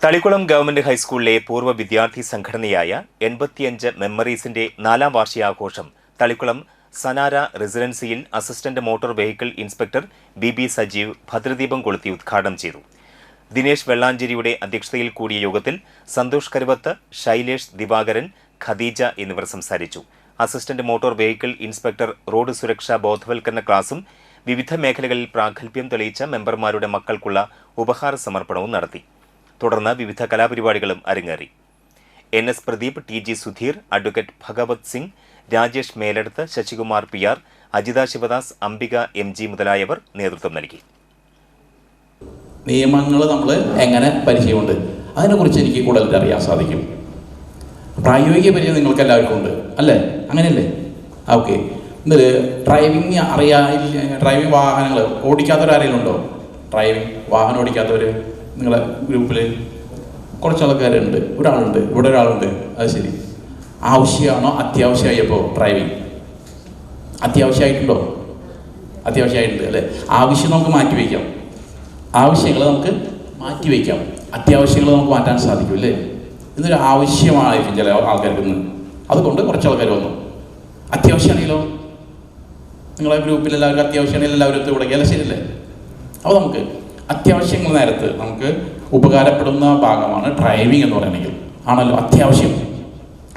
Thalikkulam government ഹൈസ്കൂളിലെ പൂർവ്വ വിദ്യാർത്ഥി സംഘടനയായ 85 മെമ്മറീസിന്റെ 4ാം വാർഷികാഘോഷം തളിക്കുളം സനാര റെസിഡൻസിയിൽ assistant motor vehicle inspector B Sajeev ഭദ്രദീപം കൊളുത്തി ഉദ്ഘാടനം ചെയ്തു. ദിനേശ് വെള്ളാഞ്ചേരിയുടെ അധ്യക്ഷതയിൽ കൂടിയ യോഗത്തിൽ സന്തോഷ് കരുവത്ത്, ശൈലേഷ് ദിവാകരൻ, ഖദീജ എന്നിവർ സംസാരിച്ചു. Assistant motor vehicle inspector road സുരക്ഷാ ബോധവൽക്കരണ ക്ലാസും വിവിധ മേഖലകളിൽ പ്രാഗൽഭ്യം തെളിയിച്ച മെമ്പർമാരുടെ മക്കൾക്കുള്ള ഉപഹാര സമർപ്പണവും നടത്തി. തുടർന്ന് വിവിധ കലാപരിപാടികളും അരങ്ങേറി. NS Pradeep, TG Sudheer, advocate Bhagwat Singh, Rajesh Meleduth, Sasikumar PR, Ajitha Sivadas, Ambika MG മുതലായവർ നേതൃത്വം നൽകി. നിയമങ്ങൾ നമ്മൾ എങ്ങനെ പരിചയമുണ്ട് അതിനെക്കുറിച്ച് എനിക്ക് കൂടുതൽ അറിയാൻ സാധിക്കും. പ്രായോഗിക പരിചയം നിങ്ങൾക്ക് എല്ലാവർക്കും ഉണ്ട് അല്ലേ? അങ്ങനെയല്ലേ? ഓക്കെ. എന്നിട്ട് ഡ്രൈവിംഗ് വാഹനങ്ങൾ ഓടിക്കാത്തവരാരെങ്കിലും ഉണ്ടോ? ഡ്രൈവിംഗ് വാഹനം ഓടിക്കാത്തവർ നിങ്ങളെ ഗ്രൂപ്പിൽ കുറച്ച് ആൾക്കാരുണ്ട്. ഇവിടെ ഒരാളുണ്ട്. അത് ശരി. ആവശ്യമാണോ അത്യാവശ്യമായപ്പോൾ ഡ്രൈവിംഗ് അത്യാവശ്യമായിട്ടുണ്ടോ? അത്യാവശ്യമായിട്ടുണ്ട് അല്ലേ? ആവശ്യം നമുക്ക് മാറ്റിവെക്കാം. ആവശ്യങ്ങൾ നമുക്ക് മാറ്റിവെക്കാം. അത്യാവശ്യങ്ങൾ നമുക്ക് മാറ്റാൻ സാധിക്കും അല്ലേ? ഇതൊരു ആവശ്യമായിരിക്കും ചില ആൾക്കാർക്ക് ഇന്ന്. അതുകൊണ്ട് കുറച്ച് ആൾക്കാർ വന്നു. അത്യാവശ്യമാണെങ്കിലോ നിങ്ങളെ ഗ്രൂപ്പിൽ എല്ലാവർക്കും അത്യാവശ്യമാണെങ്കിൽ എല്ലാവരും തുടങ്ങിയാലും ശരിയല്ലേ? അപ്പോൾ നമുക്ക് അത്യാവശ്യങ്ങൾ നേരത്ത് നമുക്ക് ഉപകാരപ്പെടുന്ന ഭാഗമാണ് ഡ്രൈവിംഗ് എന്ന് പറയണമെങ്കിൽ ആണല്ലോ അത്യാവശ്യം.